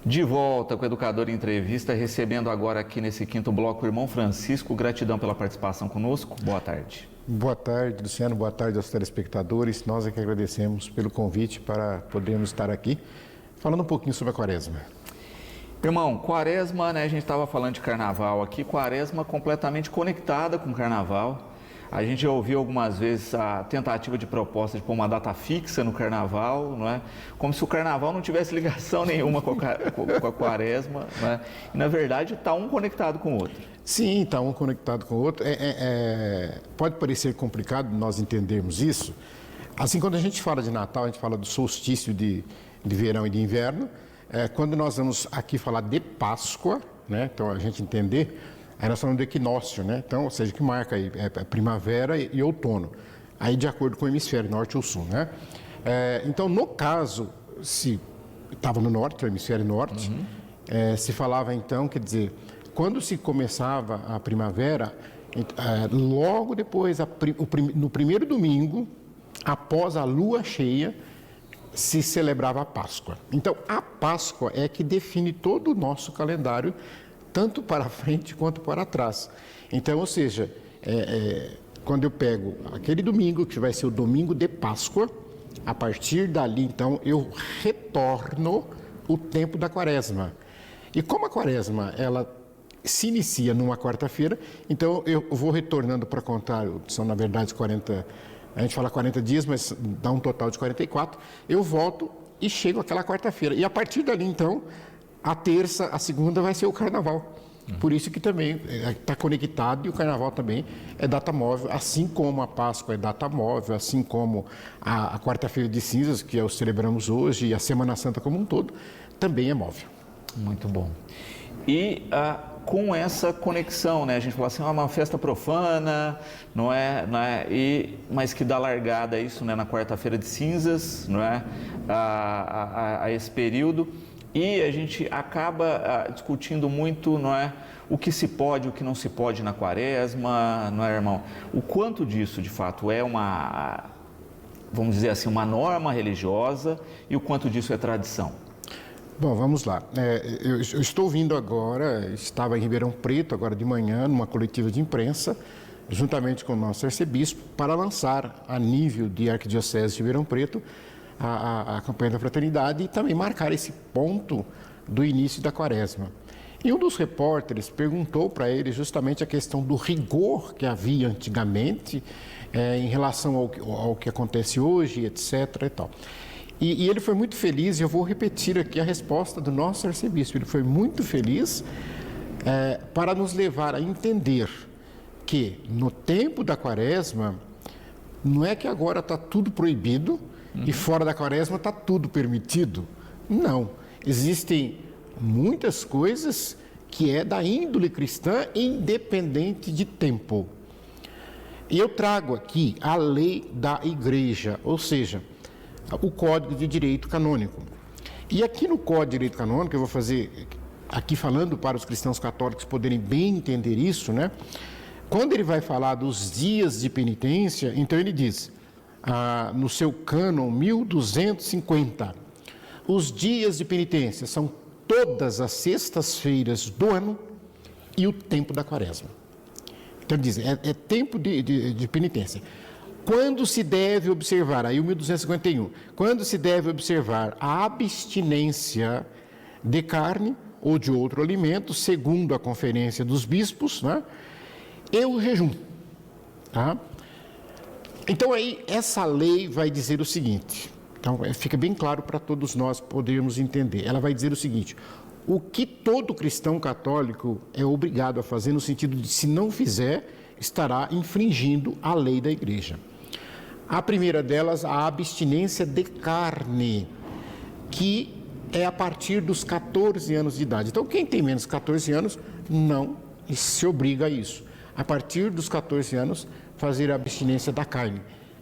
De volta com o Educador em Entrevista, recebendo agora aqui nesse quinto bloco o irmão Francisco. Gratidão pela participação conosco. Boa tarde. Boa tarde, Luciano. Boa tarde aos telespectadores. Nós é que agradecemos pelo convite para podermos estar aqui falando um pouquinho sobre a Quaresma. Irmão, Quaresma, né? A gente estava falando de Carnaval aqui. Quaresma completamente conectada com o Carnaval. A gente já ouviu algumas vezes a tentativa de proposta de pôr uma data fixa no Carnaval, não é? Como se o Carnaval não tivesse ligação nenhuma com a Quaresma, não é? E, na verdade, está um conectado com o outro. Sim, está um conectado com o outro. Pode parecer complicado nós entendermos isso. Assim, quando a gente fala de Natal, a gente fala do solstício de verão e de inverno. Quando nós vamos aqui falar de Páscoa, né? Então, a gente entender... Aí nós falamos do equinócio, né? Então, ou seja, que marca aí primavera e outono. Aí de acordo com o hemisfério norte ou sul, né? Então, no caso, se estava no norte, o hemisfério norte, se falava então, quer dizer, quando se começava a primavera, logo depois, no primeiro domingo, após a lua cheia, se celebrava a Páscoa. Então, a Páscoa é que define todo o nosso calendário, tanto para frente quanto para trás. Então, ou seja, quando eu pego aquele domingo, que vai ser o domingo de Páscoa, a partir dali, então, eu retorno o tempo da Quaresma. E como a Quaresma, ela se inicia numa quarta-feira, então eu vou retornando para contar, são na verdade 40, a gente fala 40 dias, mas dá um total de 44, eu volto e chego àquela quarta-feira. E a partir dali, então, a terça, a segunda vai ser o Carnaval. Por isso que também está conectado e o Carnaval também é data móvel, assim como a Páscoa é data móvel, assim como a Quarta-feira de Cinzas, que celebramos hoje, e a Semana Santa como um todo, também é móvel. Muito bom. E com essa conexão, né? A gente fala assim, uma festa profana, não é? Mas que dá largada a isso, né? Na Quarta-feira de Cinzas, não é? A esse período. E a gente acaba discutindo muito, não é, o que se pode, o que não se pode na Quaresma, não é, irmão? O quanto disso, de fato, é uma, vamos dizer assim, uma norma religiosa e o quanto disso é tradição? Bom, vamos lá. Eu estou vindo agora, estava em Ribeirão Preto, agora de manhã, numa coletiva de imprensa, juntamente com o nosso arcebispo, para lançar, a nível de Arquidiocese de Ribeirão Preto, a campanha da fraternidade e também marcar esse ponto do início da Quaresma. E um dos repórteres perguntou para ele justamente a questão do rigor que havia antigamente em relação ao que acontece hoje, etc. E tal. E ele foi muito feliz, e eu vou repetir aqui a resposta do nosso arcebispo. Ele foi muito feliz para nos levar a entender que no tempo da Quaresma, não é que agora está tudo proibido, e fora da Quaresma está tudo permitido. Não. Existem muitas coisas que é da índole cristã, independente de tempo. E eu trago aqui a lei da Igreja, ou seja, o Código de Direito Canônico. E aqui no Código de Direito Canônico, eu vou fazer, aqui falando para os cristãos católicos poderem bem entender isso, né? Quando ele vai falar dos dias de penitência, então ele diz... no seu cânon 1250, os dias de penitência são todas as sextas-feiras do ano e o tempo da Quaresma. Então ele diz, é tempo de penitência. Quando se deve observar, aí o 1251, quando se deve observar a abstinência de carne ou de outro alimento, segundo a conferência dos bispos, né, e o jejum, tá? Então, aí, essa lei vai dizer o seguinte, então fica bem claro para todos nós podermos entender. Ela vai dizer o seguinte, o que todo cristão católico é obrigado a fazer, no sentido de, se não fizer, estará infringindo a lei da Igreja. A primeira delas, a abstinência de carne, que é a partir dos 14 anos de idade. Então, quem tem menos de 14 anos, não se obriga a isso. A partir dos 14 anos, fazer a abstinência da carne,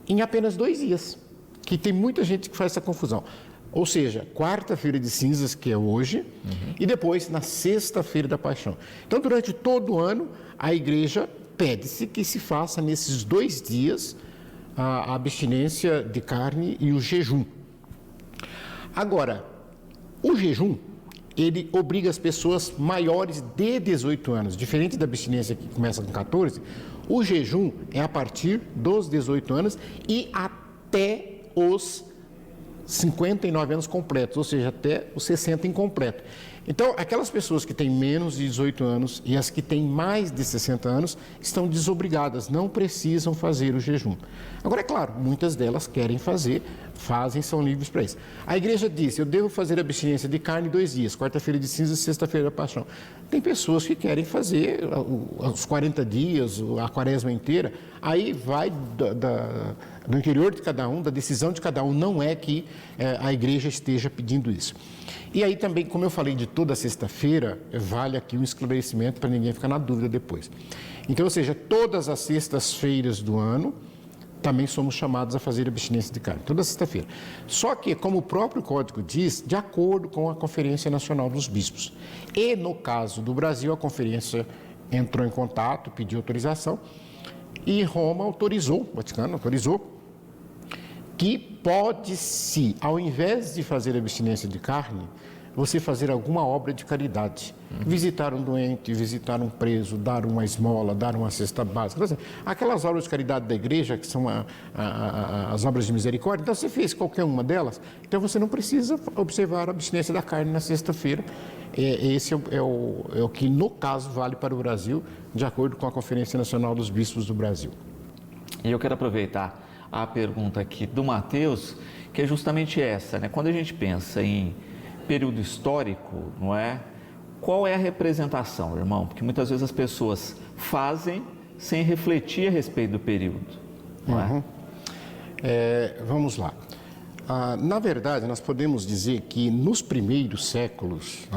em apenas 2 dias, que tem muita gente que faz essa confusão. Ou seja, quarta-feira de cinzas, que é hoje, e depois na sexta-feira da paixão. Então, durante todo o ano, a igreja pede-se que se faça nesses 2 dias a abstinência de carne e o jejum. Agora, o jejum ele obriga as pessoas maiores de 18 anos, diferente da abstinência que começa com 14, o jejum é a partir dos 18 anos e até os 59 anos completos, ou seja, até os 60 incompleto. Então, aquelas pessoas que têm menos de 18 anos e as que têm mais de 60 anos estão desobrigadas, não precisam fazer o jejum. Agora, é claro, muitas delas querem fazer, fazem, são livres para isso. A igreja diz, eu devo fazer abstinência de carne 2 dias, quarta-feira de cinzas e sexta-feira da paixão. Tem pessoas que querem fazer os 40 dias, a quaresma inteira, aí vai do interior de cada um, da decisão de cada um, não é que a igreja esteja pedindo isso. E aí também, como eu falei de toda sexta-feira, vale aqui um esclarecimento para ninguém ficar na dúvida depois. Então, ou seja, todas as sextas-feiras do ano, também somos chamados a fazer abstinência de carne, toda sexta-feira. Só que, como o próprio código diz, de acordo com a Conferência Nacional dos Bispos. E, no caso do Brasil, a conferência entrou em contato, pediu autorização, e Roma autorizou, o Vaticano autorizou, que pode-se, ao invés de fazer abstinência de carne, você fazer alguma obra de caridade. Visitar um doente, visitar um preso, dar uma esmola, dar uma cesta básica. Aquelas obras de caridade da igreja, que são as obras de misericórdia, então você fez qualquer uma delas, então você não precisa observar a abstinência da carne na sexta-feira. Esse é o que, no caso, vale para o Brasil, de acordo com a Conferência Nacional dos Bispos do Brasil. E eu quero aproveitar a pergunta aqui do Mateus, que é justamente essa, né? Quando a gente pensa em período histórico, não é? Qual é a representação, irmão? Porque muitas vezes as pessoas fazem sem refletir a respeito do período, não é? Vamos lá. Na verdade, nós podemos dizer que nos primeiros séculos,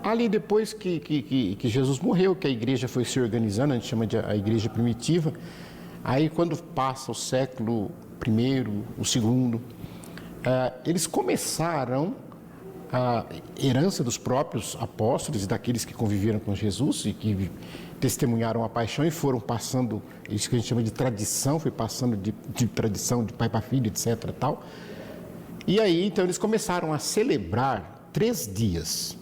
ali depois que Jesus morreu, que a igreja foi se organizando, a gente chama de a igreja primitiva, aí quando passa o século I, o segundo, eles começaram a herança dos próprios apóstolos e daqueles que conviveram com Jesus e que testemunharam a paixão e foram passando, isso que a gente chama de tradição, foi passando de tradição de pai para filho, etc. Tal. E aí, então, eles começaram a celebrar 3 dias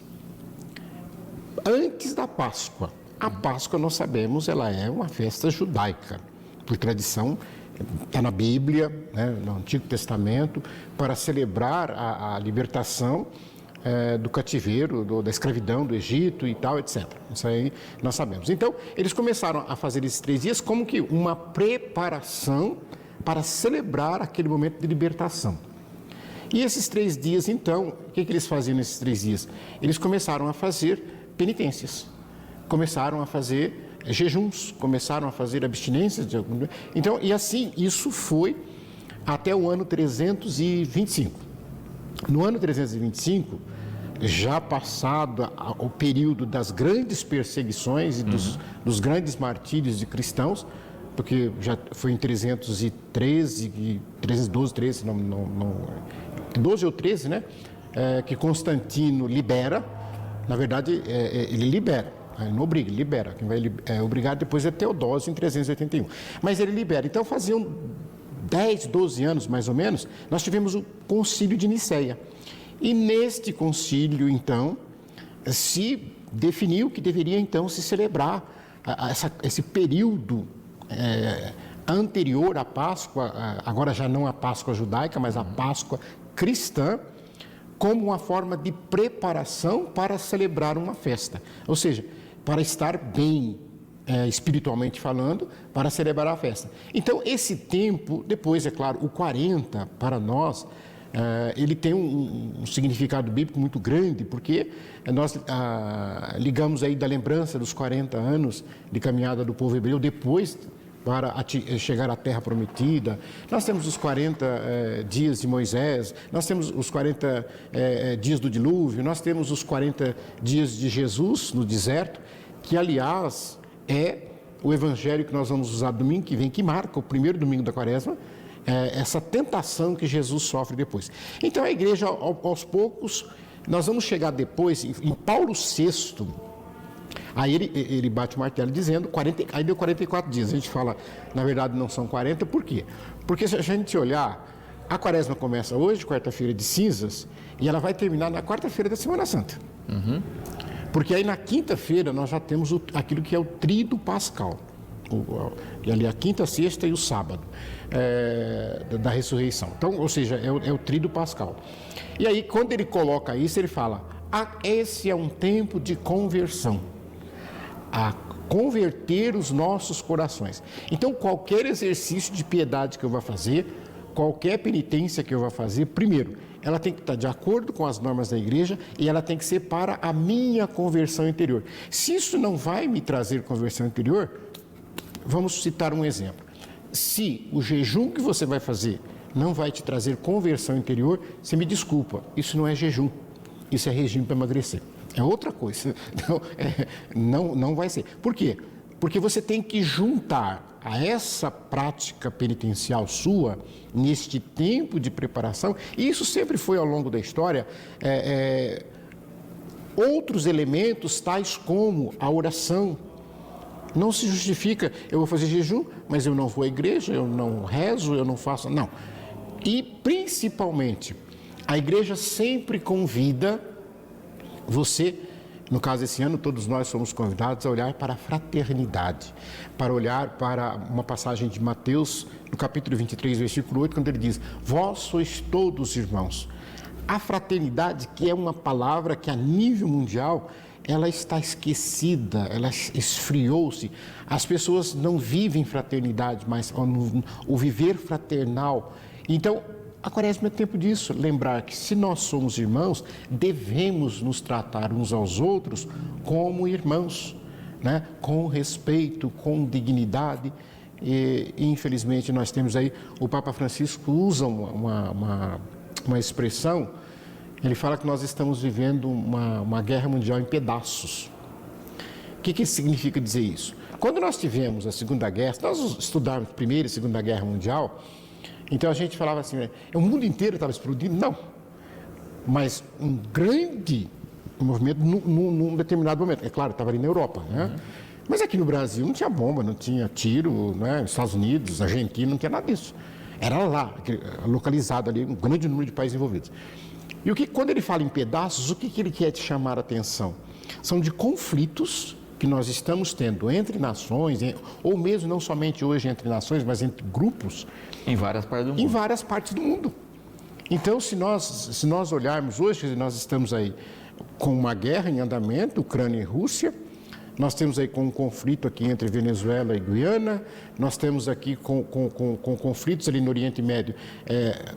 antes da Páscoa. A Páscoa, nós sabemos, ela é uma festa judaica, por tradição. Está na Bíblia, né, no Antigo Testamento, para celebrar a libertação do cativeiro, da escravidão do Egito e tal, etc. Isso aí nós sabemos. Então, eles começaram a fazer esses 3 dias como que uma preparação para celebrar aquele momento de libertação. E esses 3 dias, então, o que eles faziam nesses 3 dias? Eles começaram a fazer penitências, começaram a fazer jejuns, começaram a fazer abstinências de algum... Então, e assim, isso foi até o ano 325. No ano 325, já passado o período das grandes perseguições e dos grandes martírios de cristãos, porque já foi em 313, 312, 13, 12 ou 13, né? Que Constantino libera, na verdade, ele libera. Ele não obriga, ele libera. Quem vai obrigar depois é Teodósio, em 381. Mas ele libera. Então, faziam 10, 12 anos, mais ou menos, nós tivemos o Concílio de Nicéia. E neste concílio, então, se definiu que deveria, então, se celebrar esse período anterior à Páscoa, agora já não a Páscoa judaica, mas a Páscoa cristã, como uma forma de preparação para celebrar uma festa. Ou seja, para estar bem espiritualmente falando, para celebrar a festa. Então, esse tempo, depois, é claro, o 40, para nós, ele tem um significado bíblico muito grande, porque nós ligamos aí da lembrança dos 40 anos de caminhada do povo hebreu, depois para chegar à terra prometida. Nós temos os 40 dias de Moisés, nós temos os 40 dias do dilúvio, nós temos os 40 dias de Jesus no deserto, que, aliás, é o evangelho que nós vamos usar domingo que vem, que marca o primeiro domingo da quaresma, essa tentação que Jesus sofre depois. Então, a igreja, aos poucos, nós vamos chegar depois, em Paulo VI, aí ele bate o martelo dizendo, aí deu 44 dias. A gente fala, na verdade, não são 40, por quê? Porque se a gente olhar, a quaresma começa hoje, quarta-feira de cinzas, e ela vai terminar na quarta-feira da Semana Santa. Porque aí na quinta-feira nós já temos aquilo que é o tríduo pascal. E ali a quinta, sexta e o sábado da ressurreição. Então, ou seja, é o tríduo pascal. E aí, quando ele coloca isso, ele fala: esse é um tempo de conversão, a converter os nossos corações. Então, qualquer exercício de piedade que eu vá fazer, qualquer penitência que eu vá fazer, primeiro, ela tem que estar de acordo com as normas da igreja e ela tem que ser para a minha conversão interior. Se isso não vai me trazer conversão interior, vamos citar um exemplo. Se o jejum que você vai fazer não vai te trazer conversão interior, você me desculpa, isso não é jejum, isso é regime para emagrecer. É outra coisa, não vai ser. Por quê? Porque você tem que juntar a essa prática penitencial sua, neste tempo de preparação, e isso sempre foi ao longo da história, outros elementos tais como a oração. Não se justifica, eu vou fazer jejum, mas eu não vou à igreja, eu não rezo, eu não faço, não. E principalmente, a igreja sempre convida você, no caso esse ano, todos nós somos convidados a olhar para a fraternidade, para olhar para uma passagem de Mateus, no capítulo 23, versículo 8, quando ele diz: vós sois todos irmãos. A fraternidade, que é uma palavra que a nível mundial, ela está esquecida, ela esfriou-se. As pessoas não vivem fraternidade, mas o viver fraternal. Então, a quaresma é tempo disso, lembrar que se nós somos irmãos, devemos nos tratar uns aos outros como irmãos, né? Com respeito, com dignidade. E infelizmente nós temos aí, o Papa Francisco usa uma expressão, ele fala que nós estamos vivendo uma guerra mundial em pedaços. O que significa dizer isso? Quando nós tivemos a Segunda Guerra, se nós estudarmos a Primeira e Segunda Guerra Mundial, então a gente falava assim, o mundo inteiro estava explodindo? Não. Mas um grande movimento num determinado momento. É claro, estava ali na Europa, né? Mas aqui no Brasil não tinha bomba, não tinha tiro, né? Nos Estados Unidos, Argentina, não tinha nada disso. Era lá, localizado ali, um grande número de países envolvidos. E quando ele fala em pedaços, o que ele quer te chamar a atenção? São de conflitos que nós estamos tendo entre nações, ou mesmo não somente hoje entre nações, mas entre grupos. Em várias partes do mundo. Em várias partes do mundo. Então, se nós olharmos hoje, nós estamos aí com uma guerra em andamento, Ucrânia e Rússia, nós temos aí com um conflito aqui entre Venezuela e Guiana, nós temos aqui com conflitos ali no Oriente Médio,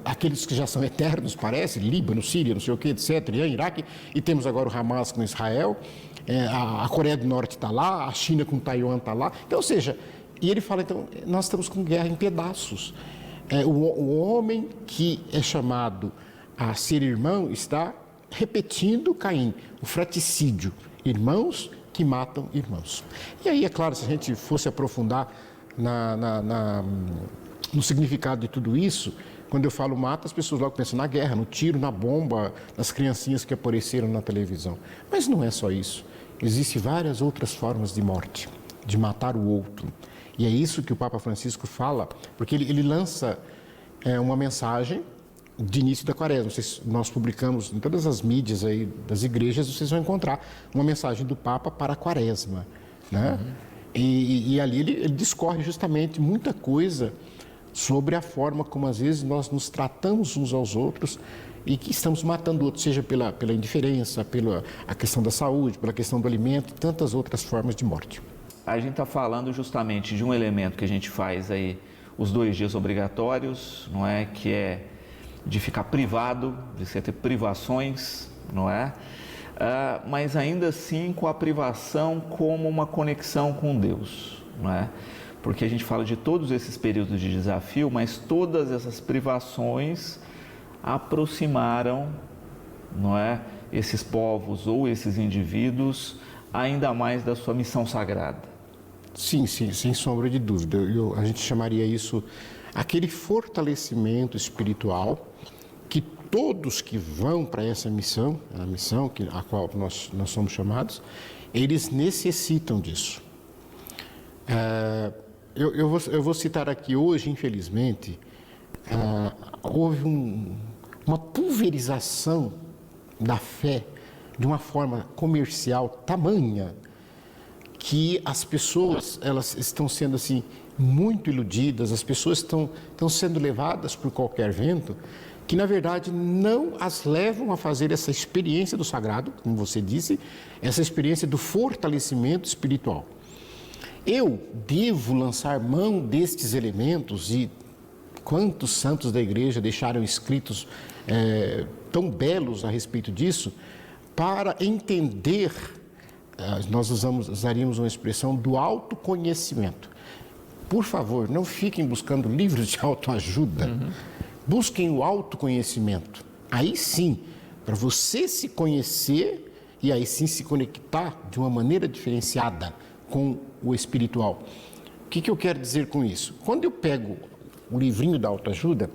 aqueles que já são eternos, parece, Líbano, Síria, não sei o que, etc., Irã, Iraque, e temos agora o Hamas com Israel, a Coreia do Norte está lá, a China com Taiwan está lá. Então, ou seja, e ele fala, então, nós estamos com guerra em pedaços. O homem que é chamado a ser irmão está repetindo Caim, o fratricídio, irmãos que matam irmãos. E aí, é claro, se a gente fosse aprofundar no significado de tudo isso, quando eu falo mata, as pessoas logo pensam na guerra, no tiro, na bomba, nas criancinhas que apareceram na televisão. Mas não é só isso. Existem várias outras formas de morte, de matar o outro. E é isso que o Papa Francisco fala, porque ele lança uma mensagem de início da quaresma. Nós publicamos em todas as mídias aí das igrejas, vocês vão encontrar uma mensagem do Papa para a quaresma, né? E ali ele discorre justamente muita coisa sobre a forma como às vezes nós nos tratamos uns aos outros e que estamos matando outros, seja pela indiferença, pela a questão da saúde, pela questão do alimento, tantas outras formas de morte. A gente está falando justamente de um elemento que a gente faz aí os 2 dias obrigatórios, não é? Que é de ficar privado, de você ter privações, não é? Mas ainda assim com a privação como uma conexão com Deus, não é? Porque a gente fala de todos esses períodos de desafio, mas todas essas privações aproximaram, não é? Esses povos ou esses indivíduos ainda mais da sua missão sagrada. Sim, sem sombra de dúvida. A gente chamaria isso aquele fortalecimento espiritual que todos que vão para essa missão, a missão a qual nós somos chamados, eles necessitam disso. Eu vou citar aqui hoje, infelizmente, houve uma pulverização da fé de uma forma comercial tamanha que as pessoas, elas estão sendo assim muito iludidas, as pessoas estão sendo levadas por qualquer vento, que na verdade não as levam a fazer essa experiência do sagrado, como você disse, essa experiência do fortalecimento espiritual. Eu devo lançar mão destes elementos, e quantos santos da igreja deixaram escritos tão belos a respeito disso, para entender, nós usaríamos uma expressão do autoconhecimento. Por favor, não fiquem buscando livros de autoajuda, busquem o autoconhecimento. Aí sim, para você se conhecer e aí sim se conectar de uma maneira diferenciada com o espiritual. O que eu quero dizer com isso? Quando eu pego o livrinho da autoajuda,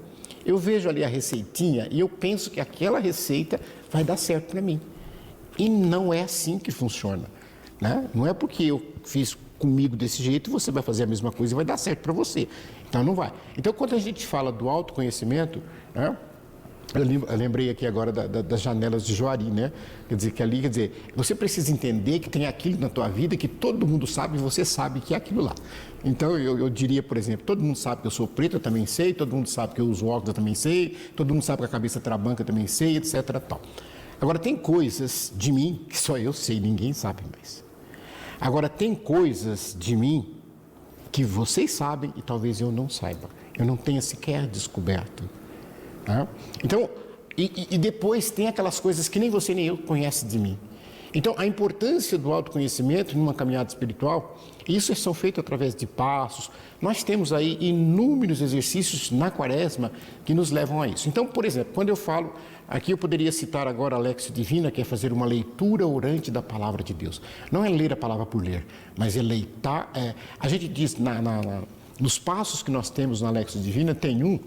eu vejo ali a receitinha e eu penso que aquela receita vai dar certo para mim. E não é assim que funciona, né? Não é porque eu fiz comigo desse jeito, você vai fazer a mesma coisa e vai dar certo para você. Então não vai. Então quando a gente fala do autoconhecimento, né? Eu lembrei aqui agora das janelas de Joari, né? Quer dizer, você precisa entender que tem aquilo na tua vida que todo mundo sabe e você sabe que é aquilo lá. Então eu diria, por exemplo, todo mundo sabe que eu sou preto, eu também sei, todo mundo sabe que eu uso óculos, eu também sei, todo mundo sabe que a cabeça trabanca, eu também sei, etc. Tal. Agora tem coisas de mim que só eu sei, ninguém sabe mais. Agora tem coisas de mim que vocês sabem e talvez eu não saiba. Eu não tenha sequer descoberto. Então, e depois tem aquelas coisas que nem você nem eu conhece de mim. Então, a importância do autoconhecimento numa caminhada espiritual, isso são feitos através de passos. Nós temos aí inúmeros exercícios na quaresma que nos levam a isso. Então, por exemplo, quando eu falo, aqui eu poderia citar agora a Lexio Divina, que é fazer uma leitura orante da Palavra de Deus. Não é ler a palavra por ler, mas é leitar. A gente diz, nos passos que nós temos na Lexio Divina, tem um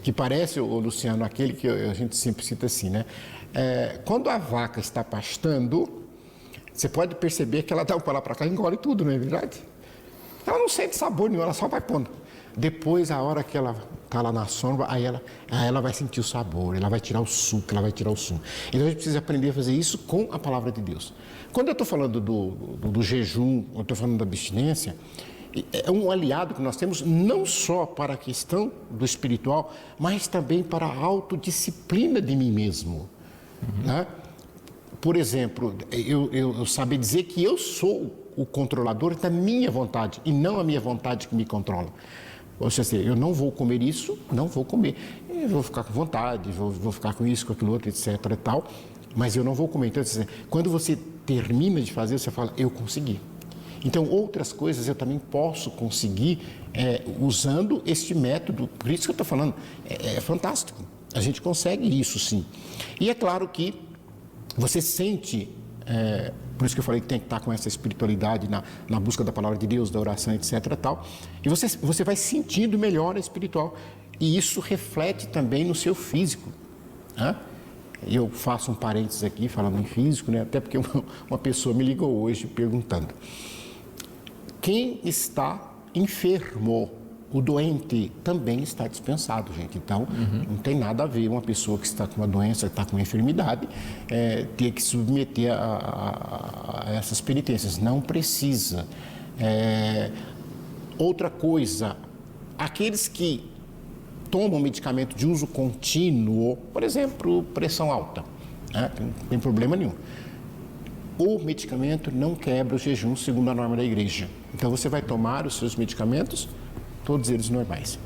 que parece, Luciano, aquele que a gente sempre cita assim, né? Quando a vaca está pastando, você pode perceber que ela dá o para lá para cá e engole tudo, não é verdade? Ela não sente sabor nenhum, ela só vai pondo. Depois, a hora que ela está lá na sombra, aí ela vai sentir o sabor, ela vai tirar o suco, ela vai tirar o sumo. Então, a gente precisa aprender a fazer isso com a palavra de Deus. Quando eu estou falando do jejum, eu estou falando da abstinência, é um aliado que nós temos não só para a questão do espiritual, mas também para a autodisciplina de mim mesmo. Né? Por exemplo, eu saber dizer que eu sou o controlador da minha vontade e não a minha vontade que me controla. Ou seja, eu não vou comer isso, não vou comer. Eu vou ficar com vontade, vou ficar com isso, com aquilo outro, etc. e tal, mas eu não vou comer. Então, quando você termina de fazer, você fala, eu consegui. Então, outras coisas eu também posso conseguir usando este método. Por isso que eu estou falando, é fantástico. A gente consegue isso, sim. E é claro que você sente, por isso que eu falei que tem que estar com essa espiritualidade na busca da palavra de Deus, da oração, etc. Tal, e você vai sentindo melhora espiritual. E isso reflete também no seu físico. Né? Eu faço um parênteses aqui, falando em físico, né? Até porque uma pessoa me ligou hoje perguntando. Quem está enfermo, o doente também está dispensado, gente. Então, não tem nada a ver uma pessoa que está com uma doença, que está com uma enfermidade, ter que submeter a essas penitências. Não precisa. Outra coisa, aqueles que tomam medicamento de uso contínuo, por exemplo, pressão alta, né? Não tem problema nenhum. O medicamento não quebra o jejum segundo a norma da igreja. Então, você vai tomar os seus medicamentos, todos eles normais.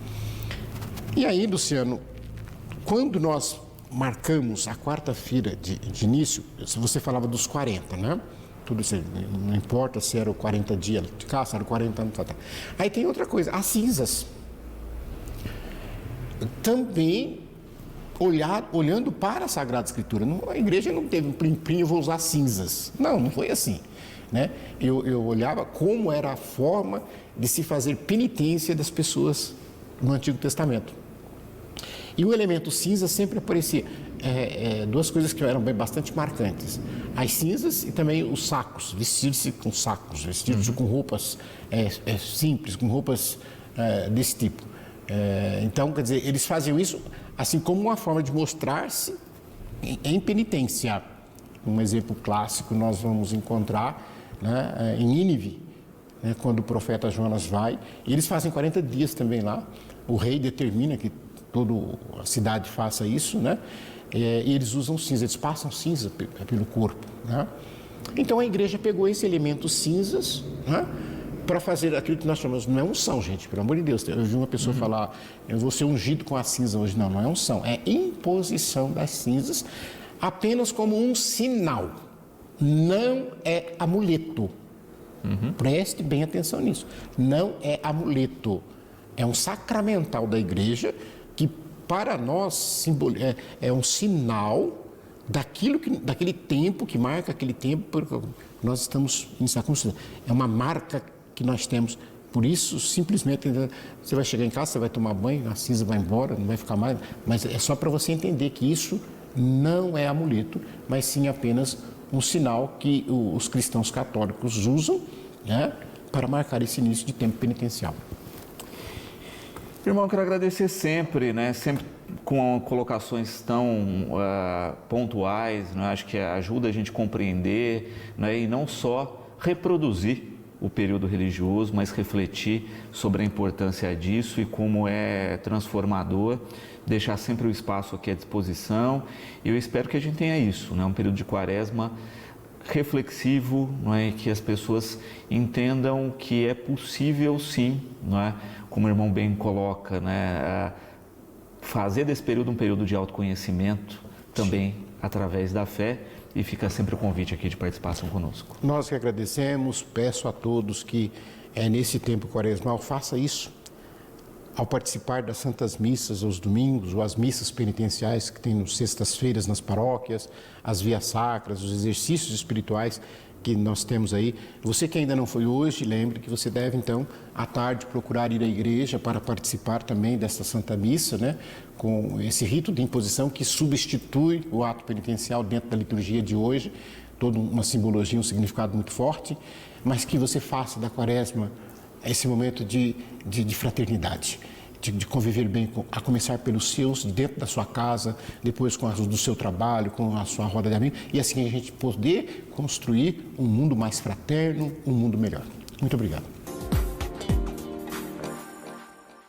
E aí, Luciano, quando nós marcamos a quarta-feira de início, você falava dos 40, né? Tudo isso, não importa se era o 40 dias de cá, se era o 40 anos, tá. Aí tem outra coisa, as cinzas. Também olhando para a Sagrada Escritura. A igreja não teve um plim-plim, eu vou usar cinzas. Não foi assim. Né? Eu olhava como era a forma de se fazer penitência das pessoas no Antigo Testamento. E o elemento cinza sempre aparecia. Duas coisas que eram bastante marcantes. As cinzas e também os sacos, vestir-se com sacos, vestir-se com roupas simples, com roupas desse tipo. Então, quer dizer, eles faziam isso assim como uma forma de mostrar-se em penitência. Um exemplo clássico nós vamos encontrar, né, em Nínive, né, quando o profeta Jonas vai. E eles fazem 40 dias também lá. O rei determina que toda a cidade faça isso, né? E eles usam cinza, eles passam cinza pelo corpo, né? Então a igreja pegou esse elemento cinzas, né, para fazer aquilo que nós chamamos, não é unção, gente, pelo amor de Deus. Eu vi uma pessoa falar, eu vou ser ungido com a cinza hoje. Não, não é unção, é imposição das cinzas, apenas como um sinal, não é amuleto. Preste bem atenção nisso, não é amuleto, é um sacramental da igreja que para nós é um sinal daquele tempo, que marca aquele tempo, porque nós estamos em circunstância. É uma marca que nós temos. Por isso, simplesmente, você vai chegar em casa, você vai tomar banho, a cinza vai embora, não vai ficar mais. Mas é só para você entender que isso não é amuleto, mas sim apenas um sinal que os cristãos católicos usam, né, para marcar esse início de tempo penitencial. Irmão, eu quero agradecer sempre, né? Sempre com colocações tão pontuais, né? Acho que ajuda a gente a compreender, né? E não só reproduzir o período religioso, mas refletir sobre a importância disso e como é transformador, deixar sempre o espaço aqui à disposição. E eu espero que a gente tenha isso, né? Um período de quaresma reflexivo, não é? Que as pessoas entendam que é possível sim, não é? Como o irmão bem coloca, né? Fazer desse período um período de autoconhecimento também através da fé, e fica sempre o convite aqui de participação conosco. Nós que agradecemos, peço a todos que nesse tempo quaresmal faça isso. Ao participar das santas missas aos domingos, ou as missas penitenciais que tem nas sextas-feiras nas paróquias, as vias sacras, os exercícios espirituais que nós temos aí. Você que ainda não foi hoje, lembre que você deve então, à tarde, procurar ir à igreja para participar também desta Santa Missa, né? Com esse rito de imposição que substitui o ato penitencial dentro da liturgia de hoje, toda uma simbologia, um significado muito forte, mas que você faça da quaresma esse momento de fraternidade, de conviver bem, a começar pelos seus, dentro da sua casa, depois com do seu trabalho, com a sua roda de amigos, e assim a gente poder construir um mundo mais fraterno, um mundo melhor. Muito obrigado.